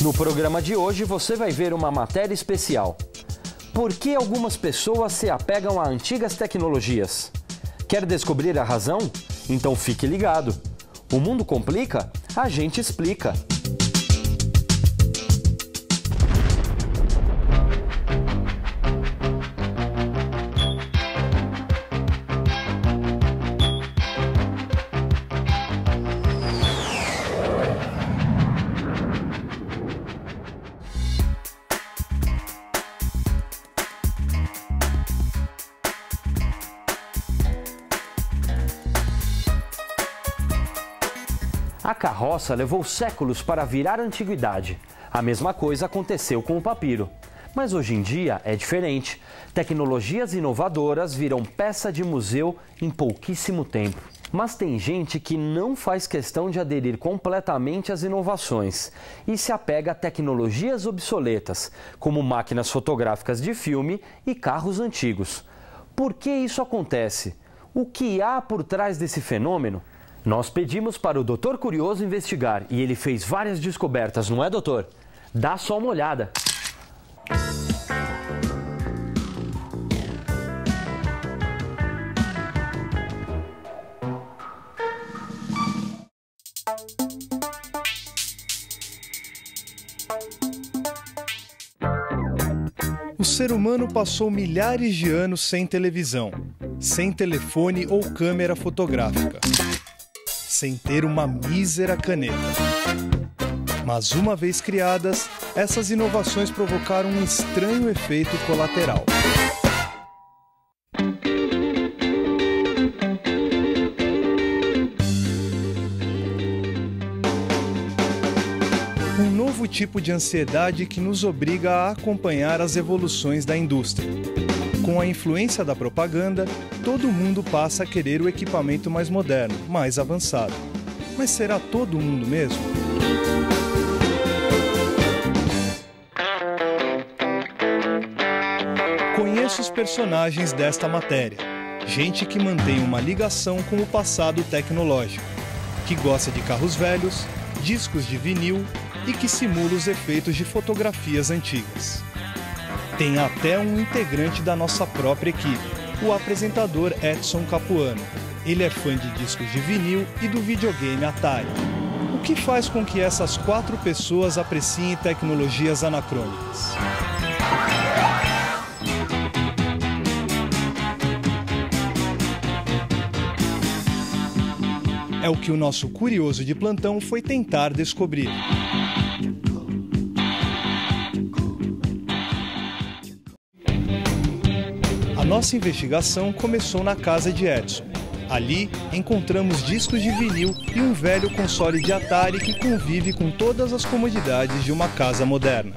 No programa de hoje você vai ver uma matéria especial. Por que algumas pessoas se apegam a antigas tecnologias? Quer descobrir a razão? Então fique ligado. O mundo complica? A gente explica. A carroça levou séculos para virar antiguidade. A mesma coisa aconteceu com o papiro. Mas hoje em dia é diferente. Tecnologias inovadoras viram peça de museu em pouquíssimo tempo. Mas tem gente que não faz questão de aderir completamente às inovações e se apega a tecnologias obsoletas, como máquinas fotográficas de filme e carros antigos. Por que isso acontece? O que há por trás desse fenômeno? Nós pedimos para o Doutor Curioso investigar e ele fez várias descobertas, não é, doutor? Dá só uma olhada. O ser humano passou milhares de anos sem televisão, sem telefone ou câmera fotográfica, sem ter uma mísera caneta. Mas uma vez criadas, essas inovações provocaram um estranho efeito colateral. Um novo tipo de ansiedade que nos obriga a acompanhar as evoluções da indústria. Com a influência da propaganda, todo mundo passa a querer o equipamento mais moderno, mais avançado. Mas será todo mundo mesmo? Conheço os personagens desta matéria. Gente que mantém uma ligação com o passado tecnológico, que gosta de carros velhos, discos de vinil e que simula os efeitos de fotografias antigas. Tem até um integrante da nossa própria equipe, o apresentador Edson Capuano. Ele é fã de discos de vinil e do videogame Atari. O que faz com que essas 4 pessoas apreciem tecnologias anacrônicas? É o que o nosso curioso de plantão foi tentar descobrir. A nossa investigação começou na casa de Edson. Ali, encontramos discos de vinil e um velho console de Atari que convive com todas as comodidades de uma casa moderna.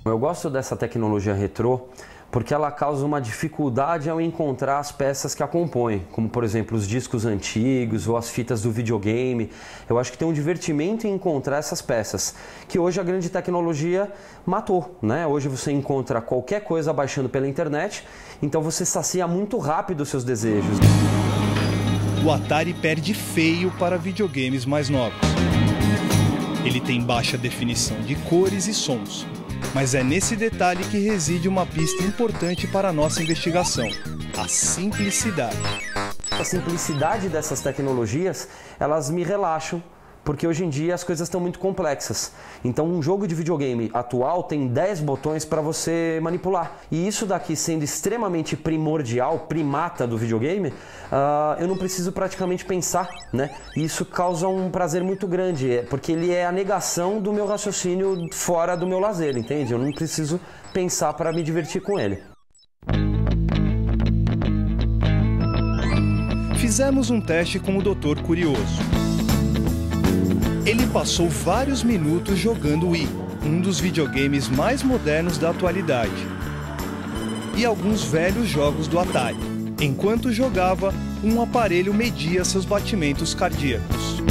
Eu gosto dessa tecnologia retrô porque ela causa uma dificuldade ao encontrar as peças que a compõem, como por exemplo os discos antigos ou as fitas do videogame. Eu acho que tem um divertimento em encontrar essas peças, que hoje a grande tecnologia matou, né? Hoje você encontra qualquer coisa baixando pela internet, então você sacia muito rápido os seus desejos. O Atari perde feio para videogames mais novos. Ele tem baixa definição de cores e sons. Mas é nesse detalhe que reside uma pista importante para a nossa investigação: a simplicidade. A simplicidade dessas tecnologias, elas me relaxam, porque hoje em dia as coisas estão muito complexas. Então um jogo de videogame atual tem 10 botões para você manipular. E isso daqui sendo extremamente primordial, primata do videogame, eu não preciso praticamente pensar, né? E isso causa um prazer muito grande, porque ele é a negação do meu raciocínio fora do meu lazer, entende? Eu não preciso pensar para me divertir com ele. Fizemos um teste com o Doutor Curioso. Ele passou vários minutos jogando Wii, um dos videogames mais modernos da atualidade, e alguns velhos jogos do Atari. Enquanto jogava, um aparelho media seus batimentos cardíacos.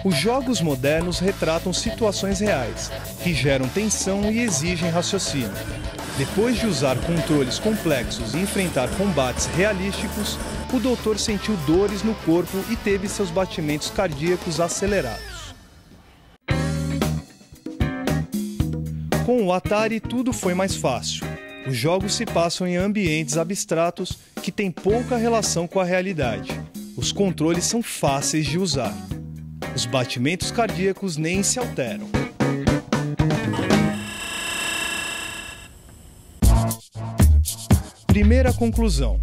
Os jogos modernos retratam situações reais, que geram tensão e exigem raciocínio. Depois de usar controles complexos e enfrentar combates realísticos, o doutor sentiu dores no corpo e teve seus batimentos cardíacos acelerados. Com o Atari, tudo foi mais fácil. Os jogos se passam em ambientes abstratos que têm pouca relação com a realidade. Os controles são fáceis de usar. Os batimentos cardíacos nem se alteram. Primeira conclusão: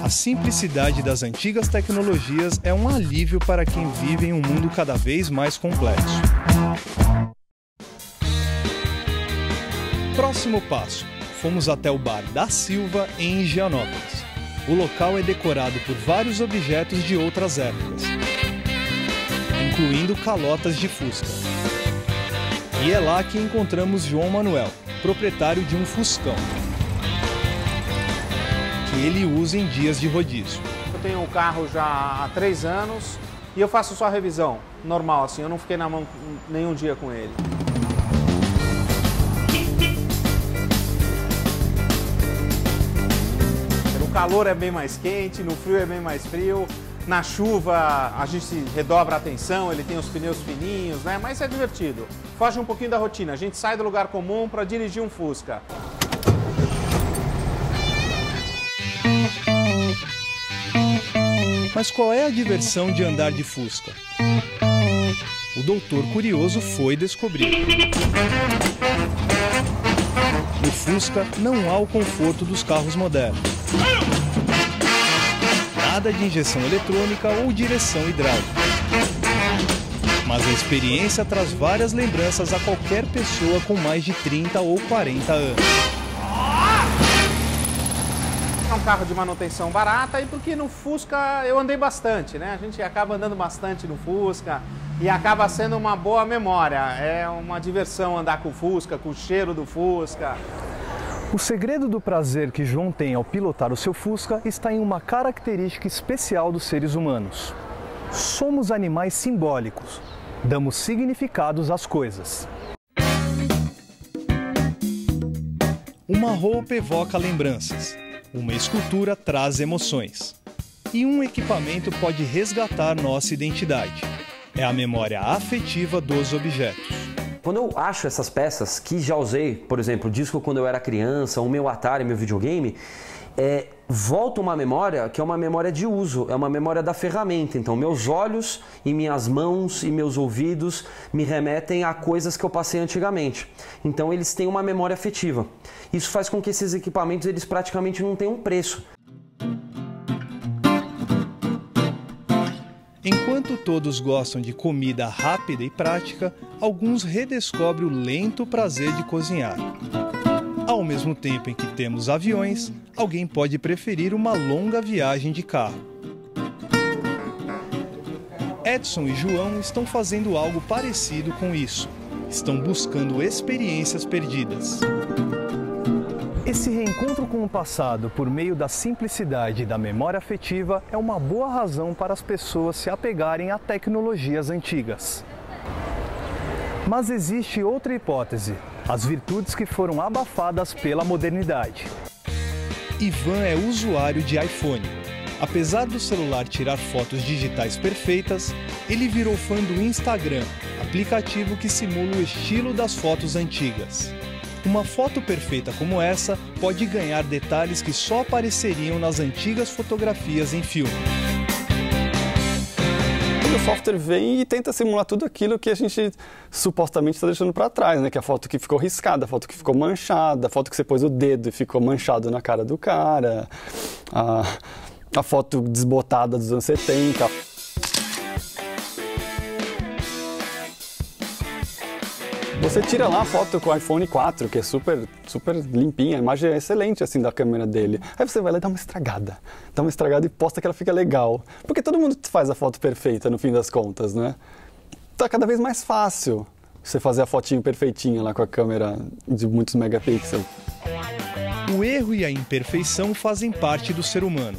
a simplicidade das antigas tecnologias é um alívio para quem vive em um mundo cada vez mais complexo. Próximo passo: fomos até o bar da Silva, em Higienópolis. O local é decorado por vários objetos de outras épocas, incluindo calotas de Fusca. E é lá que encontramos João Manuel, proprietário de um Fuscão, que ele usa em dias de rodízio. Eu tenho o carro já há 3 anos e eu faço só revisão normal, assim, eu não fiquei na mão nenhum dia com ele. No calor é bem mais quente, no frio é bem mais frio, na chuva a gente redobra a atenção, ele tem os pneus fininhos, né? Mas é divertido. Foge um pouquinho da rotina, a gente sai do lugar comum para dirigir um Fusca. Mas qual é a diversão de andar de Fusca? O doutor curioso foi descobrir. No Fusca não há o conforto dos carros modernos. Nada de injeção eletrônica ou direção hidráulica. Mas a experiência traz várias lembranças a qualquer pessoa com mais de 30 ou 40 anos. É um carro de manutenção barata e porque no Fusca eu andei bastante, né? A gente acaba andando bastante no Fusca e acaba sendo uma boa memória. É uma diversão andar com o Fusca, com o cheiro do Fusca. O segredo do prazer que João tem ao pilotar o seu Fusca está em uma característica especial dos seres humanos. Somos animais simbólicos. Damos significados às coisas. Uma roupa evoca lembranças. Uma escultura traz emoções. E um equipamento pode resgatar nossa identidade. É a memória afetiva dos objetos. Quando eu acho essas peças que já usei, por exemplo, o disco quando eu era criança, o meu Atari, meu videogame, volta uma memória que é uma memória de uso, é uma memória da ferramenta. Então, meus olhos e minhas mãos e meus ouvidos me remetem a coisas que eu passei antigamente. Então, eles têm uma memória afetiva. Isso faz com que esses equipamentos eles praticamente não tenham preço. Enquanto todos gostam de comida rápida e prática, alguns redescobrem o lento prazer de cozinhar. Ao mesmo tempo em que temos aviões, alguém pode preferir uma longa viagem de carro. Edson e João estão fazendo algo parecido com isso. Estão buscando experiências perdidas. Esse reencontro com o passado por meio da simplicidade e da memória afetiva é uma boa razão para as pessoas se apegarem a tecnologias antigas. Mas existe outra hipótese, as virtudes que foram abafadas pela modernidade. Ivan é usuário de iPhone. Apesar do celular tirar fotos digitais perfeitas, ele virou fã do Instagram, aplicativo que simula o estilo das fotos antigas. Uma foto perfeita como essa pode ganhar detalhes que só apareceriam nas antigas fotografias em filme. O software vem e tenta simular tudo aquilo que a gente supostamente está deixando para trás, né? Que é a foto que ficou riscada, a foto que ficou manchada, a foto que você pôs o dedo e ficou manchado na cara do cara, a foto desbotada dos anos 70. Você tira lá a foto com o iPhone 4, que é super limpinha, a imagem é excelente assim da câmera dele. Aí você vai lá e dá uma estragada e posta que ela fica legal. Porque todo mundo faz a foto perfeita no fim das contas, né? Tá cada vez mais fácil você fazer a fotinho perfeitinha lá com a câmera de muitos megapixels. O erro e a imperfeição fazem parte do ser humano.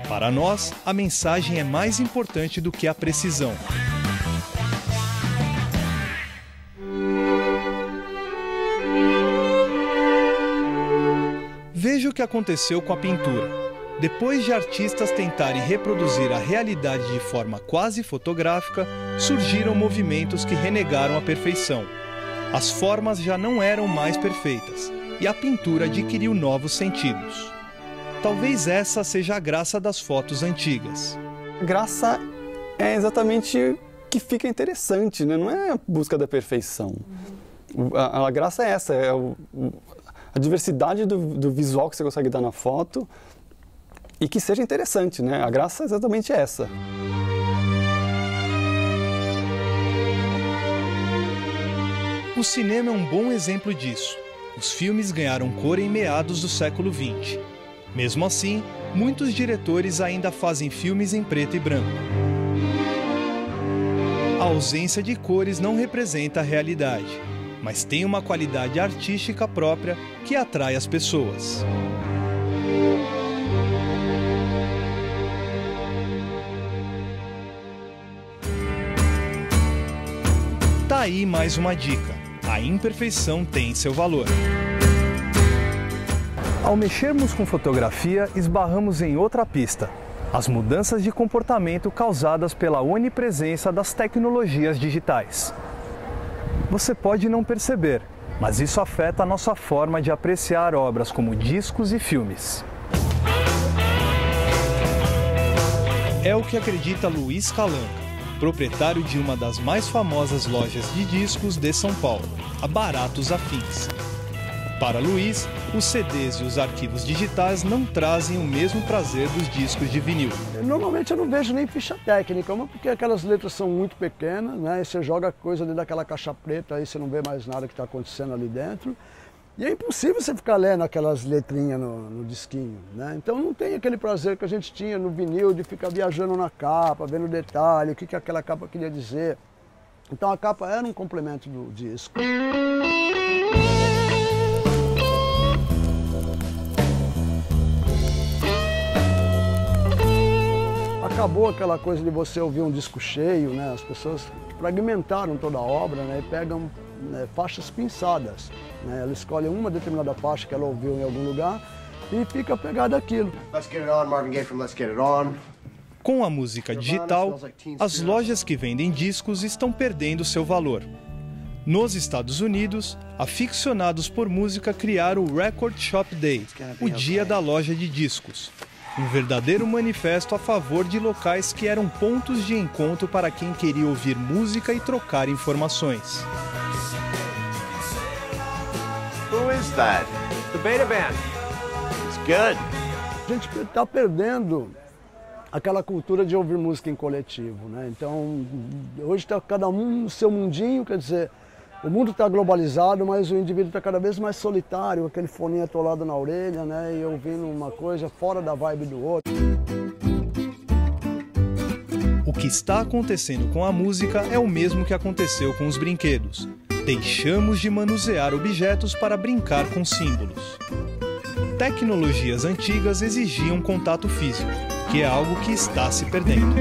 Para nós, a mensagem é mais importante do que a precisão. que aconteceu com a pintura. Depois de artistas tentarem reproduzir a realidade de forma quase fotográfica, surgiram movimentos que renegaram a perfeição. As formas já não eram mais perfeitas e a pintura adquiriu novos sentidos. Talvez essa seja a graça das fotos antigas. A graça é exatamente que fica interessante, né? Não é a busca da perfeição. A graça é essa, é a diversidade do visual que você consegue dar na foto e que seja interessante, né? A graça é exatamente essa. O cinema é um bom exemplo disso. Os filmes ganharam cor em meados do século XX. Mesmo assim, muitos diretores ainda fazem filmes em preto e branco. A ausência de cores não representa a realidade, mas tem uma qualidade artística própria que atrai as pessoas. Tá aí mais uma dica: a imperfeição tem seu valor. Ao mexermos com fotografia, esbarramos em outra pista: as mudanças de comportamento causadas pela onipresença das tecnologias digitais. Você pode não perceber, mas isso afeta a nossa forma de apreciar obras como discos e filmes. É o que acredita Luiz Calanca, proprietário de uma das mais famosas lojas de discos de São Paulo, a Baratos Afins. Para Luiz, os CDs e os arquivos digitais não trazem o mesmo prazer dos discos de vinil. Normalmente eu não vejo nem ficha técnica, porque aquelas letras são muito pequenas, né? E você joga coisa dentro daquela caixa preta, aí você não vê mais nada que está acontecendo ali dentro. E é impossível você ficar lendo aquelas letrinhas no disquinho, né? Então não tem aquele prazer que a gente tinha no vinil de ficar viajando na capa, vendo detalhe, o que aquela capa queria dizer. Então a capa era um complemento do disco. Acabou aquela coisa de você ouvir um disco cheio, né? As pessoas fragmentaram toda a obra, né? E pegam, né, faixas pinçadas, né? Ela escolhe uma determinada faixa que ela ouviu em algum lugar e fica pegada àquilo. Let's Get It On, Marvin Gaye from Let's Get It On. Com a música digital, as lojas que vendem discos estão perdendo seu valor. Nos Estados Unidos, aficionados por música criaram o Record Shop Day, o dia da loja de discos. Um verdadeiro manifesto a favor de locais que eram pontos de encontro para quem queria ouvir música e trocar informações. Who is that? The Beta Band. It's good. A gente está perdendo aquela cultura de ouvir música em coletivo, né? Então, hoje está cada um no seu mundinho, quer dizer, o mundo está globalizado, mas o indivíduo está cada vez mais solitário, aquele foninho atolado na orelha, né? E ouvindo uma coisa fora da vibe do outro. O que está acontecendo com a música é o mesmo que aconteceu com os brinquedos. Deixamos de manusear objetos para brincar com símbolos. Tecnologias antigas exigiam contato físico, que é algo que está se perdendo.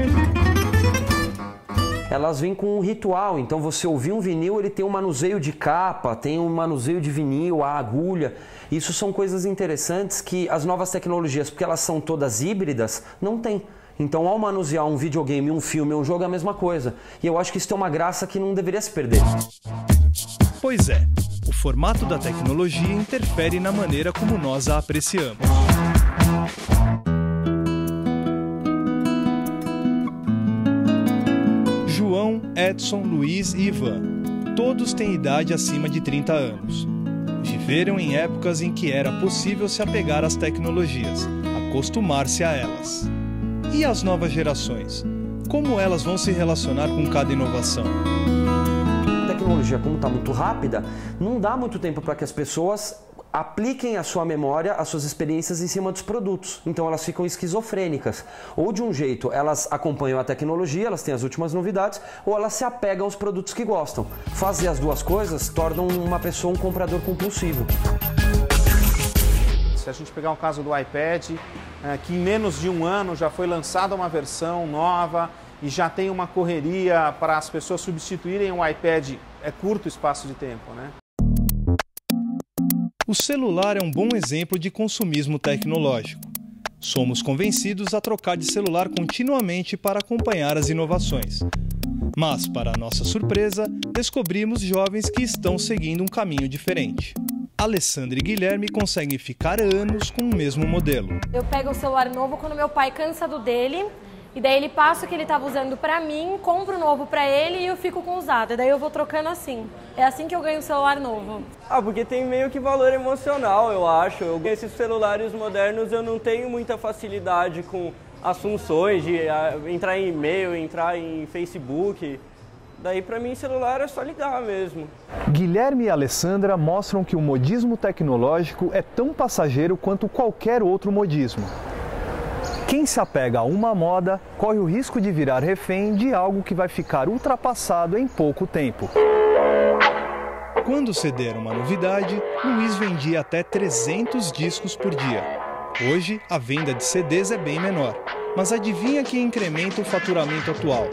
Elas vêm com um ritual, então você ouvir um vinil, ele tem um manuseio de capa, tem um manuseio de vinil, a agulha. Isso são coisas interessantes que as novas tecnologias, porque elas são todas híbridas, não tem. Então, ao manusear um videogame, um filme, um jogo, é a mesma coisa. E eu acho que isso tem uma graça que não deveria se perder. Pois é, o formato da tecnologia interfere na maneira como nós a apreciamos. João, Edson, Luiz e Ivan, todos têm idade acima de 30 anos. Viveram em épocas em que era possível se apegar às tecnologias, acostumar-se a elas. E as novas gerações? Como elas vão se relacionar com cada inovação? A tecnologia, como está muito rápida, não dá muito tempo para que as pessoas apliquem a sua memória, as suas experiências em cima dos produtos. Então elas ficam esquizofrênicas. Ou de um jeito, elas acompanham a tecnologia, elas têm as últimas novidades, ou elas se apegam aos produtos que gostam. Fazer as duas coisas tornam uma pessoa um comprador compulsivo. Se a gente pegar o caso do iPad, que em menos de um ano já foi lançada uma versão nova e já tem uma correria para as pessoas substituírem o iPad, é curto espaço de tempo, né? O celular é um bom exemplo de consumismo tecnológico. Somos convencidos a trocar de celular continuamente para acompanhar as inovações. Mas, para nossa surpresa, descobrimos jovens que estão seguindo um caminho diferente. Alessandra e Guilherme conseguem ficar anos com o mesmo modelo. Eu pego o celular novo quando meu pai cansa do dele, e daí ele passa o que ele estava usando pra mim, compro o novo pra ele e eu fico com o usado. E daí eu vou trocando assim. É assim que eu ganho um celular novo. Porque tem meio que valor emocional, eu acho. Esses celulares modernos eu não tenho muita facilidade com as funções de entrar em e-mail, entrar em Facebook. Daí pra mim celular é só ligar mesmo. Guilherme e Alessandra mostram que o modismo tecnológico é tão passageiro quanto qualquer outro modismo. Quem se apega a uma moda corre o risco de virar refém de algo que vai ficar ultrapassado em pouco tempo. Quando o CD era uma novidade, Luiz vendia até 300 discos por dia. Hoje, a venda de CDs é bem menor. Mas adivinha quem incrementa o faturamento atual?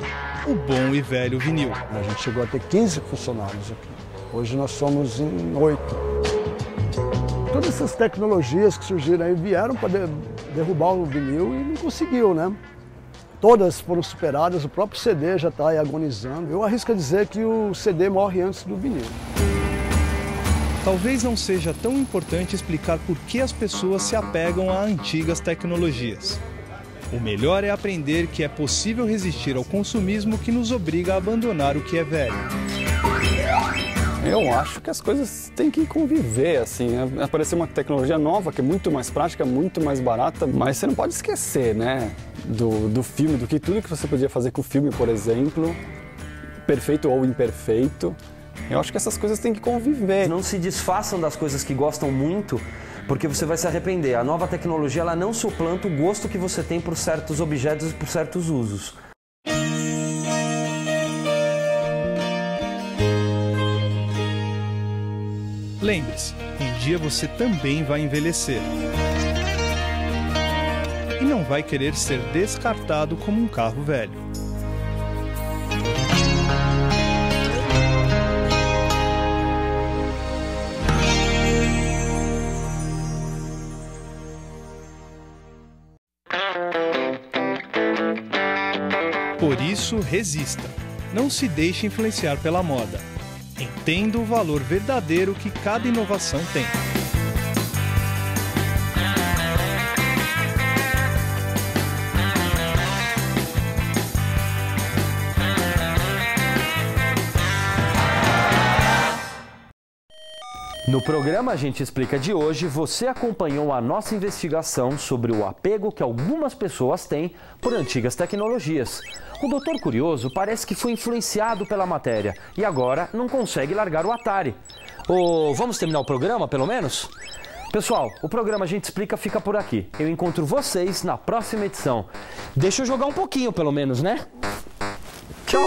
O bom e velho vinil. A gente chegou a ter 15 funcionários aqui. Hoje nós somos em 8. Todas essas tecnologias que surgiram aí vieram para derrubar o vinil e não conseguiu, né? Todas foram superadas, o próprio CD já está aí agonizando. Eu arrisco a dizer que o CD morre antes do vinil. Talvez não seja tão importante explicar por que as pessoas se apegam a antigas tecnologias. O melhor é aprender que é possível resistir ao consumismo que nos obriga a abandonar o que é velho. Eu acho que as coisas têm que conviver, assim. Apareceu uma tecnologia nova que é muito mais prática, muito mais barata, mas você não pode esquecer, né, do filme, do que tudo que você podia fazer com o filme, por exemplo, perfeito ou imperfeito. Eu acho que essas coisas têm que conviver. Não se desfaçam das coisas que gostam muito, porque você vai se arrepender. A nova tecnologia ela não suplanta o gosto que você tem por certos objetos e por certos usos. Lembre-se, um dia você também vai envelhecer. E não vai querer ser descartado como um carro velho. Por isso, resista. Não se deixe influenciar pela moda. Entenda o valor verdadeiro que cada inovação tem. No programa A Gente Explica de hoje, você acompanhou a nossa investigação sobre o apego que algumas pessoas têm por antigas tecnologias. O doutor Curioso parece que foi influenciado pela matéria e agora não consegue largar o Atari. Vamos terminar o programa, pelo menos? Pessoal, o programa A Gente Explica fica por aqui. Eu encontro vocês na próxima edição. Deixa eu jogar um pouquinho, pelo menos, né? Tchau!